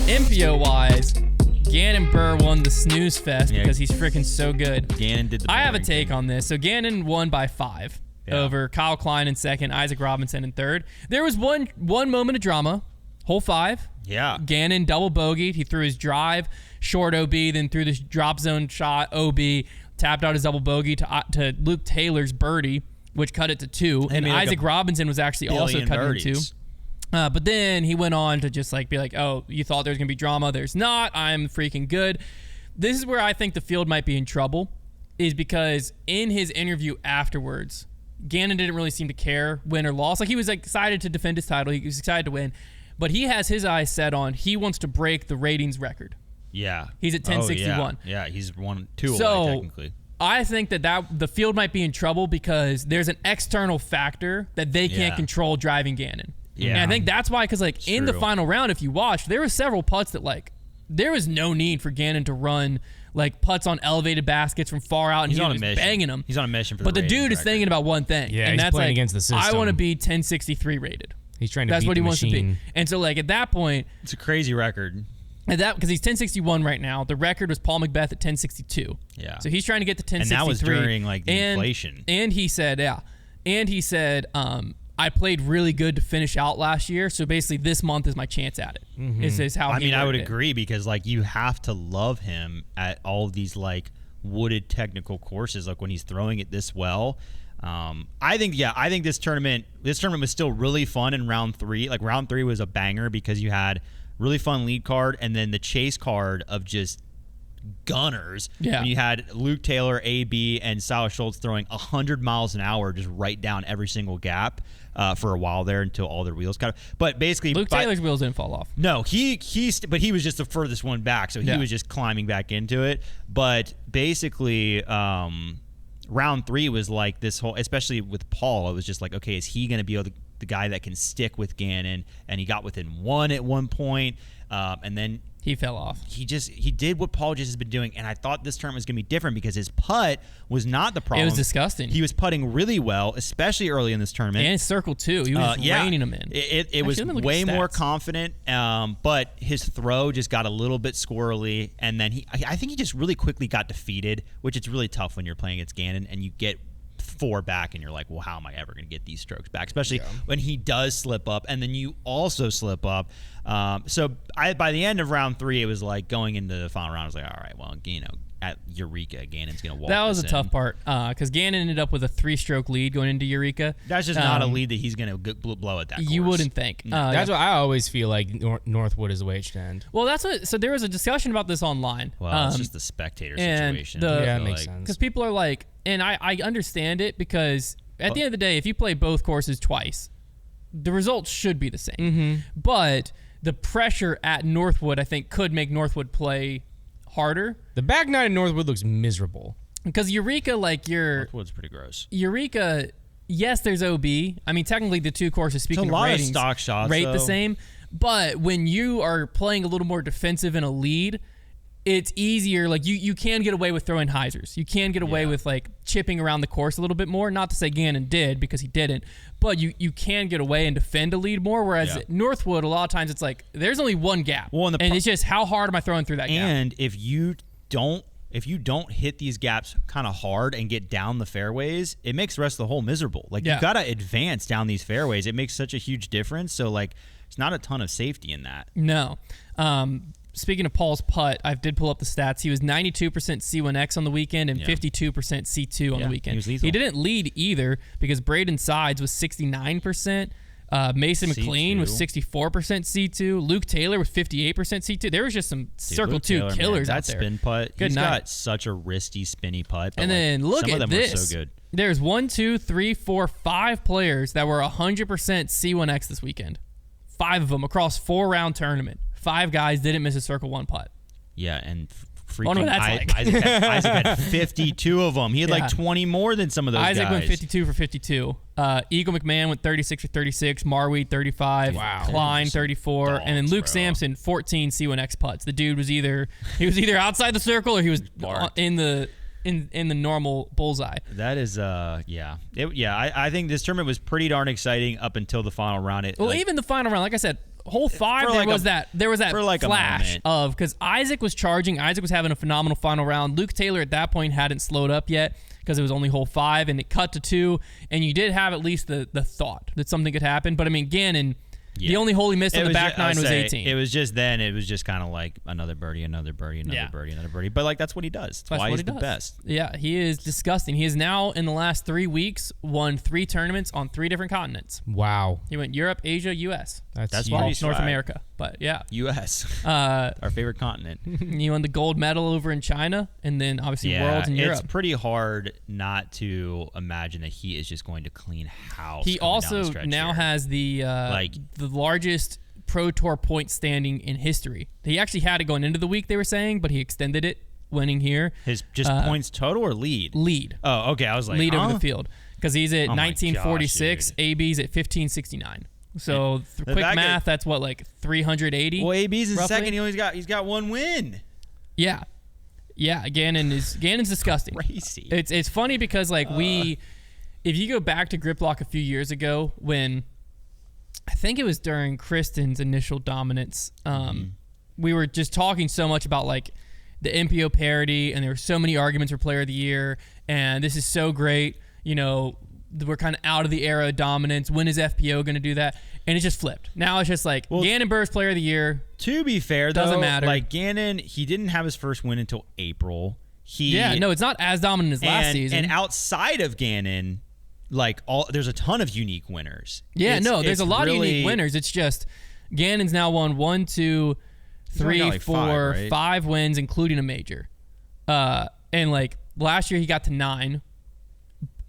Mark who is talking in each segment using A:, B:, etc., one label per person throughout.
A: MPO-wise, Ganon Burr won the snooze fest because he's freaking so good.
B: Gannon did the
A: I have a
B: boring
A: take
B: thing.
A: on this. So Gannon won by 5 over Kyle Klein in second, Isaac Robinson in third. There was one moment of drama, hole 5.
B: Yeah.
A: Gannon double bogeyed. He threw his drive, short OB, then threw this drop zone shot, OB, tapped out his double bogey to Luke Taylor's birdie, which cut it to 2. And Isaac Robinson was actually also cutting to 2. But then he went on to just be like, oh, you thought there was going to be drama. There's not. I'm freaking good. This is where I think the field might be in trouble, is because in his interview afterwards, Gannon didn't really seem to care, win or loss. He was excited to defend his title. He was excited to win. But he has his eyes set on, he wants to break the ratings record.
B: Yeah.
A: He's at 1061.
B: Yeah, he's 2 away technically.
A: I think that the field might be in trouble because there's an external factor that they can't control driving Gannon.
B: Yeah.
A: And I think that's why, because in the final round, if you watched, there were several putts that there was no need for Gannon to run putts on elevated baskets from far out, and
B: he's
A: he
B: on
A: was
B: a mission.
A: banging them.
B: He's on a mission for
A: But the dude
B: ratings
A: is thinking about one thing.
C: Yeah,
A: and
C: he's
A: that's
C: playing against the system.
A: I want to be 1063 rated.
C: He's trying to
A: That's
C: beat
A: what
C: the
A: he wants
C: machine.
A: to be. And so at that point,
B: it's a crazy record.
A: Because he's 1061 right now. The record was Paul McBeth at 1062.
B: Yeah.
A: So he's trying to get to 1063.
B: And that was during the inflation.
A: And he said, I played really good to finish out last year. So basically this month is my chance at it.
C: Mm-hmm.
A: Is how
B: I would
A: it.
B: agree because you have to love him at all of these wooded technical courses when he's throwing it this well. I think this tournament was still really fun in round 3. Round 3 was a banger because you had really fun lead card and then the chase card of just gunners.
A: Yeah.
B: And you had Luke Taylor, AB, and Silas Schultz throwing 100 miles an hour just right down every single gap for a while there until all their wheels kind of. But basically,
A: Luke Taylor's wheels didn't fall off.
B: No, but he was just the furthest one back, so he was just climbing back into it. But basically, round 3 was this whole, especially with Paul, it was just okay, is he going to be the guy that can stick with Gannon? And he got within 1 at one point, and then
A: he fell off.
B: He did what Paul just has been doing, and I thought this tournament was going to be different because his putt was not the problem.
A: It was disgusting.
B: He was putting really well, especially early in this tournament.
A: And circle 2. He was reining them in.
B: It was way more confident, but his throw just got a little bit squirrely, and then I think he just really quickly got defeated, which it's really tough when you're playing against Gannon and you get 4 back and you're like, well, how am I ever going to get these strokes back? Especially when he does slip up and then you also slip up. So by the end of round 3, it was going into the final round, I was like, all right, well, at Eureka, Gannon's going to walk.
A: That was a tough
B: in.
A: part because Gannon ended up with a 3-stroke lead going into Eureka.
B: That's just not a lead that he's going to blow at that course.
A: You wouldn't think.
C: No. That's what I always feel like Northwood is the way it should end.
A: Well, so there was a discussion about this online.
B: Well, it's just the spectator situation.
C: Yeah, it makes sense.
A: Because people are and I understand it because at the end of the day, if you play both courses twice, the results should be the same.
C: Mm-hmm.
A: But the pressure at Northwood, I think, could make Northwood play harder.
C: The back nine in Northwood looks miserable.
A: Because Eureka,
B: Northwood's pretty gross.
A: Eureka, yes, there's OB. I mean, technically, the 2 courses, speaking of ratings,
B: of stock shots,
A: rate the same. But when you are playing a little more defensive in a lead, it's easier. You can get away with throwing hyzers. You can get away with chipping around the course a little bit more. Not to say Gannon did, because he didn't. But you can get away and defend a lead more. Whereas at Northwood, a lot of times it's there's only one gap. Well, and it's just how hard am I throwing through that gap?
B: And if you don't hit these gaps kind of hard and get down the fairways, it makes the rest of the hole miserable. You've got to advance down these fairways. It makes such a huge difference. So it's not a ton of safety in that.
A: No. Speaking of Paul's putt, I did pull up the stats. He was 92% C1X on the weekend and 52% C2 on the weekend.
B: He was lethal.
A: He didn't lead either because Braden Sides was 69%. Mason
B: C2.
A: McLean was 64% C2. Luke Taylor was 58% C2. There was just some Circle
B: Luke
A: 2
B: Taylor,
A: killers
B: man,
A: out there.
B: That spin putt,
A: Good
B: he's
A: night.
B: got such a wristy, spinny putt. But
A: and then look
B: some
A: at
B: of them
A: this.
B: Were so good.
A: There's 1, 2, 3, 4, 5 players that were 100% C1X this weekend. 5 of them across 4-round tournament. 5 guys didn't miss a Circle 1 putt.
B: Yeah, and
A: Isaac
B: had 52 of them. He had 20 more than some of those guys.
A: Isaac went 52 for 52. Eagle McMahon went 36 for 36. Marweed 35.
C: Wow.
A: Klein 34,
B: dogs,
A: and then Luke
B: bro.
A: Sampson 14 C1X putts. The dude was either outside the circle or he was in the normal bullseye.
B: That is I think this tournament was pretty darn exciting up until the final round.
A: Even the final round, like I said, hole 5 there was that
B: for like
A: flash of, because Isaac was charging. Isaac was having a phenomenal final round. Luke Taylor at that point hadn't slowed up yet because it was only hole 5, and it cut to 2, and you did have at least the thought that something could happen. But I mean, Gannon, the only hole he missed on the back 9 was 18.
B: It was just kind of like another birdie, another birdie, another birdie, another birdie. But like that's what he does. That's why he's the best.
A: Yeah, he is disgusting. He is now in the last 3 weeks won 3 tournaments on 3 different continents.
C: Wow.
A: He went Europe, Asia, U.S.
C: That's
A: North America. But yeah,
B: U.S. Our favorite continent.
A: He won the gold medal over in China, and then obviously Worlds in Europe.
B: It's pretty hard not to imagine that he is just going to clean house.
A: He also now has the largest Pro Tour point standing in history. He actually had it going into the week, they were saying, but he extended it, winning here.
B: His just points total or lead?
A: Lead.
B: Oh, okay. I was like,
A: lead over the field, because he's at 1946. AB's at 1569. So quick math, that's what, like 380.
B: Well, AB's in
A: roughly?
B: second. He's got 1 win.
A: Yeah. Gannon's disgusting.
B: Crazy.
A: It's funny because like if you go back to Grip Lock a few years ago, when I think it was during Kristen's initial dominance, we were just talking so much about like the MPO parity, and there were so many arguments for Player of the Year, and this is so great. You know, we're kind of out of the era of dominance. When is FPO going to do that? And it just flipped. Now it's just like Ganon Burr's Player of the Year.
B: To be fair,
A: doesn't
B: though,
A: matter.
B: Like Gannon, he didn't have his first win until April.
A: It's not as dominant as last season.
B: And outside of Gannon, there's a ton of unique winners.
A: Yeah, there's a lot of unique winners. It's just Gannon's now won 1, 2, 3, 4, 5 wins, including a major. And like last year he got to 9.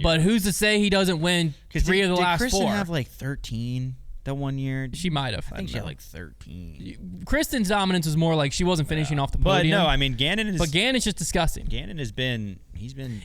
A: But who's to say he doesn't win 3 of the last 4? Did Kristen
B: have like 13 that one year?
A: She might have.
B: I think she had like 13.
A: Kristen's dominance was more like she wasn't finishing off the podium.
B: But no, I mean Gannon is.
A: But Gannon's just disgusting.
B: Gannon he's been.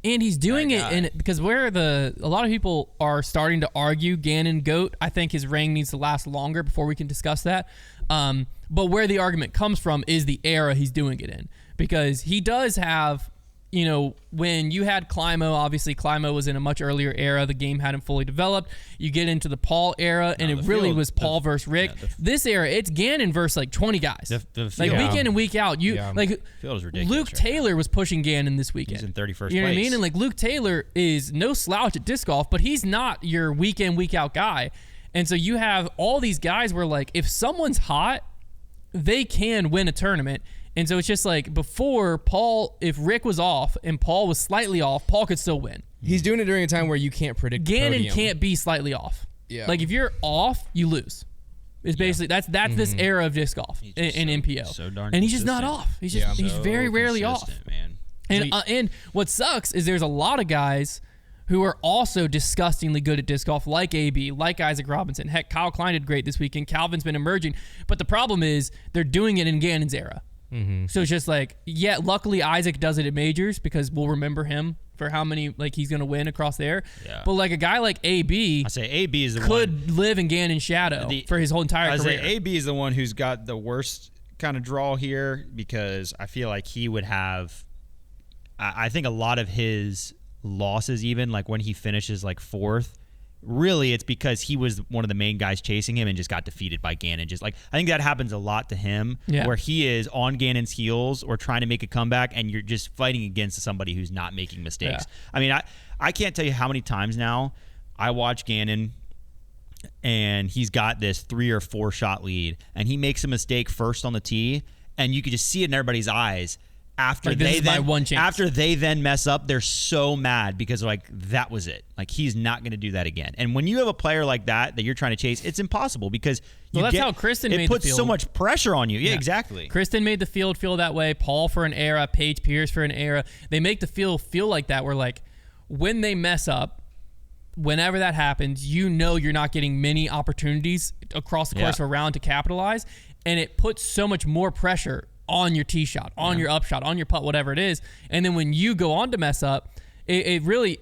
A: And he's doing it because a lot of people are starting to argue Gannon GOAT. I think his reign needs to last longer before we can discuss that. But where the argument comes from is the era he's doing it in, because he does have. You know, when you had Climo, obviously Climo was in a much earlier era. The game hadn't fully developed. You get into the Paul era, and it really was Paul versus Rick. This era, it's Gannon versus like 20 guys. Like week in and week out. Like
B: field is ridiculous.
A: Luke Taylor was pushing Gannon this weekend.
B: He's in 31st place.
A: You know what I mean? And like Luke Taylor is no slouch at disc golf, but he's not your week in, week out guy. And so you have all these guys where like if someone's hot, they can win a tournament. And so it's just like before Paul, if Rick was off and Paul was slightly off, Paul could still win.
C: He's doing it during a time where you can't predict
A: Gannon
C: the podium.
A: can't be slightly off.
C: Yeah.
A: Like if you're off, you lose. It's basically that's this era of disc golf in MPO.
B: So darn
A: and he's just not off. He's just he's very rarely off.
B: Man.
A: And what sucks is there's a lot of guys who are also disgustingly good at disc golf, like AB, like Isaac Robinson. Heck, Kyle Klein did great this weekend. Calvin's been emerging. But the problem is they're doing it in Gannon's era. So it's just like, luckily Isaac does it at majors because we'll remember him for how many like he's going to win across there. Yeah. But like a guy like AB,
B: I say AB is the
A: could live in Gannon's shadow for his whole entire career.
B: I say AB is the one who's got the worst kind of draw here, because I feel like he would have. I think a lot of his losses, even like when he finishes like 4th. Really, it's because he was one of the main guys chasing him and just got defeated by Gannon. Just like I think that happens a lot to him, where he is on Gannon's heels or trying to make a comeback, and you're just fighting against somebody who's not making mistakes. Yeah. I mean, I can't tell you how many times now I watch Gannon, and he's got this 3 or 4 shot lead, and he makes a mistake first on the tee, and you could just see it in everybody's eyes. After they then mess up, they're so mad because like that was it. Like he's not going to do that again. And when you have a player like that you're trying to chase, it's impossible because
A: how Kristen made the field.
B: It puts so much pressure on you. Yeah, exactly.
A: Kristen made the field feel that way. Paul for an era, Paige Pierce for an era. They make the field feel like that. Where like when they mess up, whenever that happens, you know you're not getting many opportunities across the course of a round to capitalize, and it puts so much more pressure on your tee shot, on your up shot, on your putt, whatever it is. And then when you go on to mess up, it really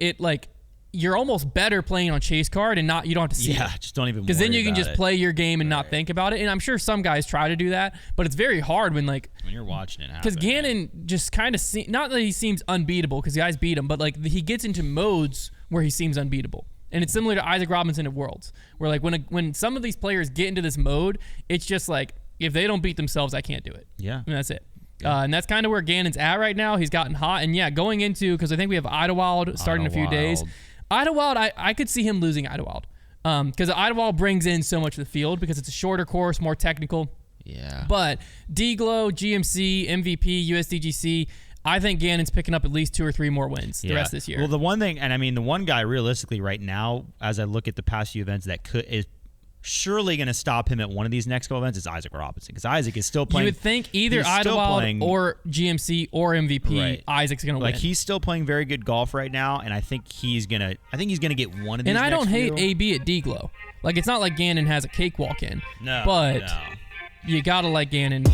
A: you're almost better playing on chase card and you don't have to see it.
B: Yeah, just don't even worry.
A: Because then you can just play your game and not think about it. And I'm sure some guys try to do that, but it's very hard when
B: you're watching it happen.
A: Because Gannon just kind of not that he seems unbeatable because the guys beat him, but like he gets into modes where he seems unbeatable. And it's similar to Isaac Robinson at Worlds, where like when some of these players get into this mode, it's just like, if they don't beat themselves, I can't do it.
B: Yeah.
A: And that's it. And that's kind of where Gannon's at right now. He's gotten hot. And yeah, going into, because I think we have Idlewild starting in a few days. Idlewild, I could see him losing Idlewild. Because Idlewild brings in so much of the field because it's a shorter course, more technical.
B: Yeah.
A: But D-Glow, GMC, MVP, USDGC, I think Gannon's picking up at least 2 or 3 more wins the rest of this year.
B: Well, the one thing, and I mean, the one guy realistically right now, as I look at the past few events that is surely going to stop him at one of these next couple events is Isaac Robinson, because Isaac is still playing.
A: You would think either Idlewild or GMC or MVP, Isaac's going to win.
B: Like, he's still playing very good golf right now, and I think he's going to get one of these.
A: And I don't hate
B: few.
A: AB at D-Glow. Like, it's not like Gannon has a cakewalk in.
B: No.
A: But you got to like Gannon.